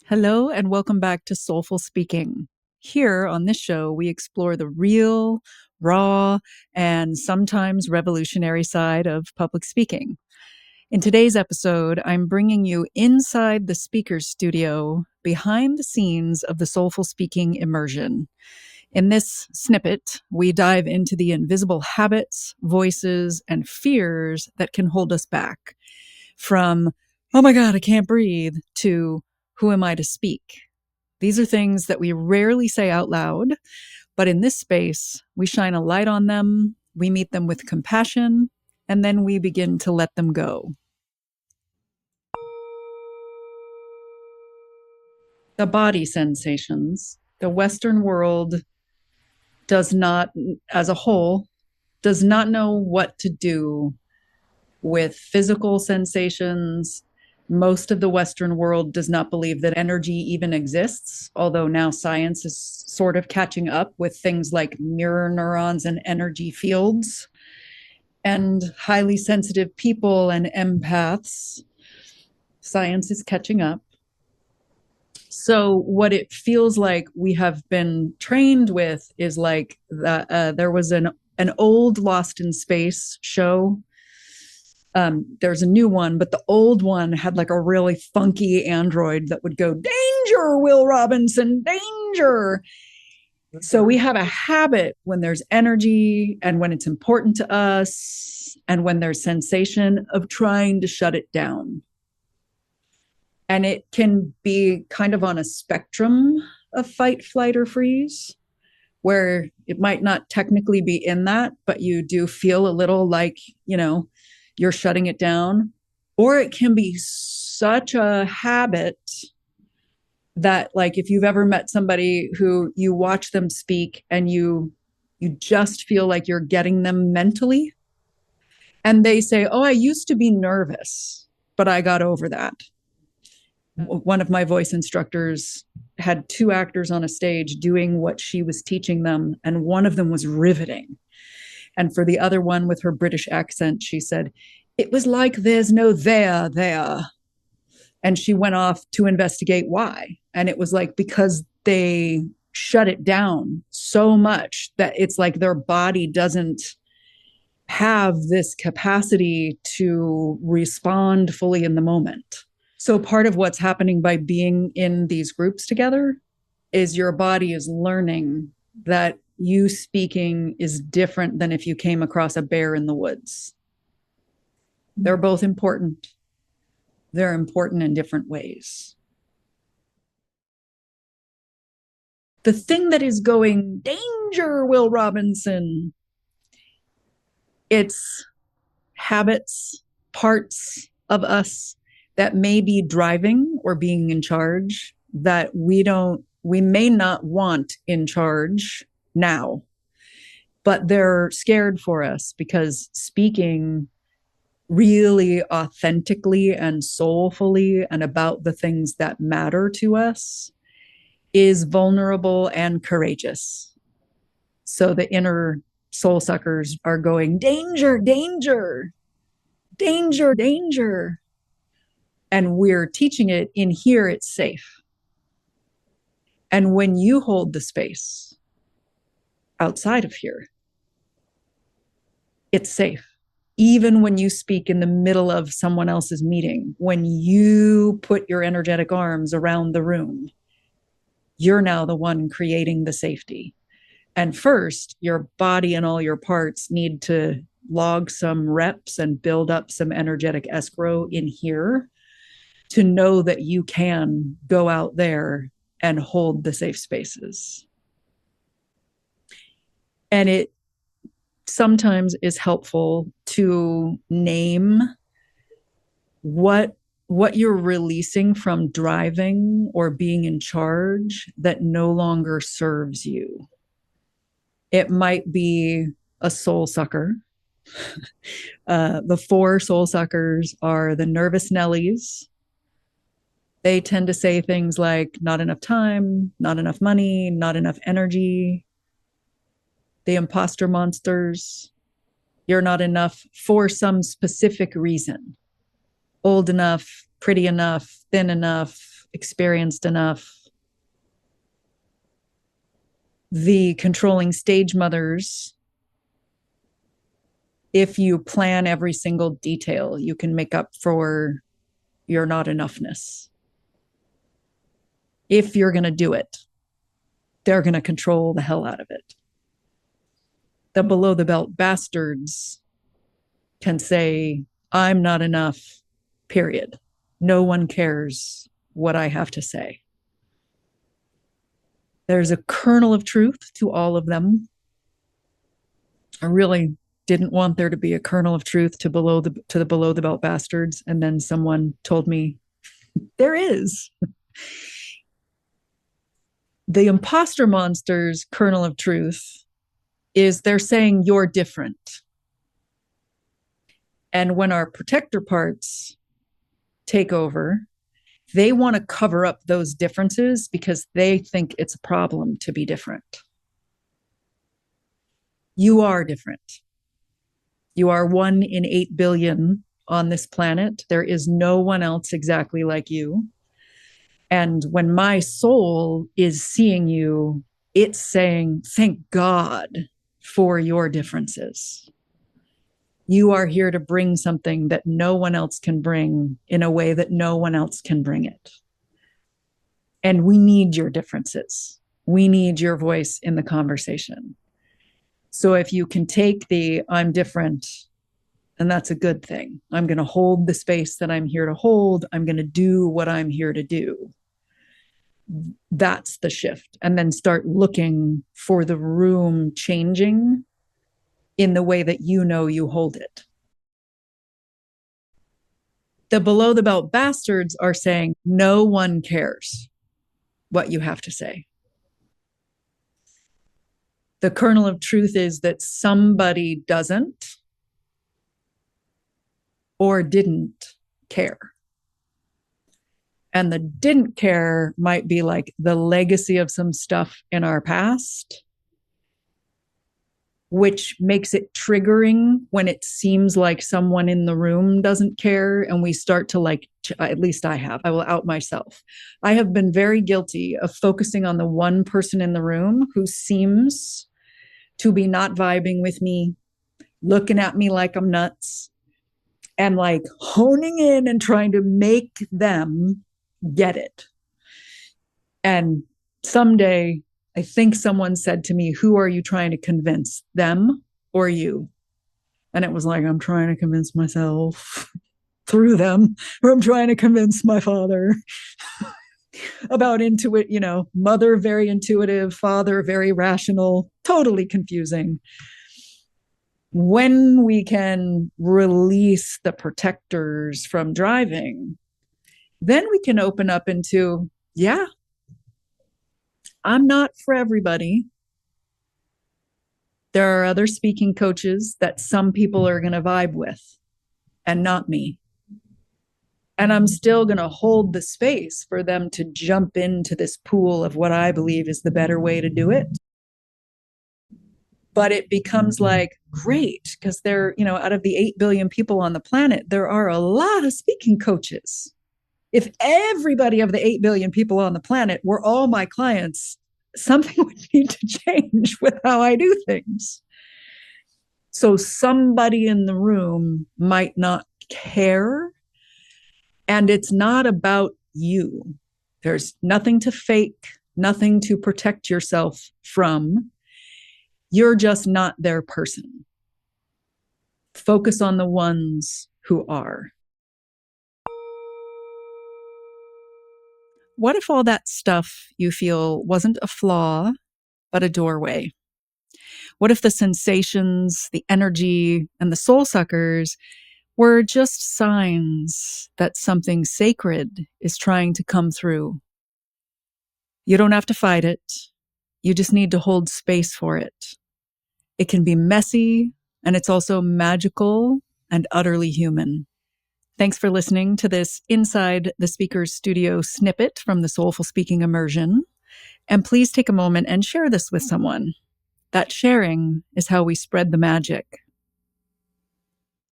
Hello, and welcome back to Soulful Speaking. Here on this show, we explore the real, raw, and sometimes revolutionary side of public speaking. In today's episode, I'm bringing you inside the speaker's studio, behind the scenes of the Soulful Speaking Immersion. In this snippet, we dive into the invisible habits, voices, and fears that can hold us back. From, oh my God, I can't breathe, to, who am I to speak? These are things that we rarely say out loud, but in this space, we shine a light on them, we meet them with compassion, and then we begin to let them go. The body sensations. The Western world does not, as a whole, does not know what to do with physical sensations. Most of the Western world does not believe that energy even exists, although now science is sort of catching up with things like mirror neurons and energy fields and highly sensitive people and empaths. Science is catching up. So what it feels like we have been trained with is like that there was an old Lost in Space show. There's a new one, but the old one had like a really funky android that would go, "Danger, Will Robinson, danger." So we have a habit when there's energy and when it's important to us and when there's sensation of trying to shut it down. And it can be kind of on a spectrum of fight, flight, or freeze, where it might not technically be in that, but you do feel a little like, you're shutting it down. Or it can be such a habit that, like, if you've ever met somebody who you watch them speak and you just feel like you're getting them mentally, and they say, "Oh, I used to be nervous, but I got over that." One of my voice instructors had two actors on a stage doing what she was teaching them, and one of them was riveting. And for the other one with her British accent, she said, "It was like there's no there. And she went off to investigate why. And it was like because they shut it down so much that it's like their body doesn't have this capacity to respond fully in the moment. So part of what's happening by being in these groups together is your body is learning that you speaking is different than if you came across a bear in the woods. They're both important. They're important in different ways. The thing that is going, "Danger, Will Robinson," it's habits, parts of us that may be driving or being in charge that we may not want in charge now, but they're scared for us because speaking really authentically and soulfully and about the things that matter to us is vulnerable and courageous. So the inner soul suckers are going, "Danger, danger, danger, danger." And we're teaching it in here, it's safe. And when you hold the space outside of here, it's safe. Even when you speak in the middle of someone else's meeting, when you put your energetic arms around the room, you're now the one creating the safety. And first, your body and all your parts need to log some reps and build up some energetic escrow in here to know that you can go out there and hold the safe spaces. And it sometimes is helpful to name what you're releasing from driving or being in charge that no longer serves you. It might be a soul sucker. The 4 soul suckers are the nervous Nellies. They tend to say things like, not enough time, not enough money, not enough energy. The Imposter Monsters, you're not enough for some specific reason. Old enough, pretty enough, thin enough, experienced enough. The controlling stage mothers, if you plan every single detail, you can make up for your not enoughness. If you're going to do it, they're going to control the hell out of it. The below the belt bastards can say, I'm not enough, period. No one cares what I have to say. There's a kernel of truth to all of them. I really didn't want there to be a kernel of truth to the below the belt bastards, and then someone told me there is. The imposter monsters' kernel of truth is they're saying you're different. And when our protector parts take over, they want to cover up those differences because they think it's a problem to be different. You are different. You are 1 in 8 billion on this planet. There is no one else exactly like you. And when my soul is seeing you, it's saying, thank God for your differences. You are here to bring something that no one else can bring in a way that no one else can bring it. And we need your differences. We need your voice in the conversation. So if you can take the I'm different, and that's a good thing. I'm going to hold the space that I'm here to hold. I'm going to do what I'm here to do. That's the shift. And then start looking for the room changing in the way that you know you hold it. The below the belt bastards are saying no one cares what you have to say. The kernel of truth is that somebody doesn't or didn't care. And the didn't care might be like the legacy of some stuff in our past, which makes it triggering when it seems like someone in the room doesn't care. And we start to like, at least I will out myself. I have been very guilty of focusing on the one person in the room who seems to be not vibing with me, looking at me like I'm nuts, and like honing in and trying to make them get it. And someday, I think someone said to me, who are you trying to convince, them or you? And it was like, I'm trying to convince myself through them, or I'm trying to convince my father about mother, very intuitive, father, very rational, totally confusing. When we can release the protectors from driving, then we can open up into, yeah, I'm not for everybody. There are other speaking coaches that some people are going to vibe with and not me. And I'm still going to hold the space for them to jump into this pool of what I believe is the better way to do it. But it becomes like, great, because out of the 8 billion people on the planet, there are a lot of speaking coaches. If everybody of the 8 billion people on the planet were all my clients, something would need to change with how I do things. So somebody in the room might not care. And it's not about you. There's nothing to fake, nothing to protect yourself from. You're just not their person. Focus on the ones who are. What if all that stuff you feel wasn't a flaw, but a doorway? What if the sensations, the energy, and the soul suckers were just signs that something sacred is trying to come through? You don't have to fight it. You just need to hold space for it. It can be messy, and it's also magical and utterly human. Thanks for listening to this Inside the Speaker's Studio snippet from the Soulful Speaking Immersion. And please take a moment and share this with someone. That sharing is how we spread the magic.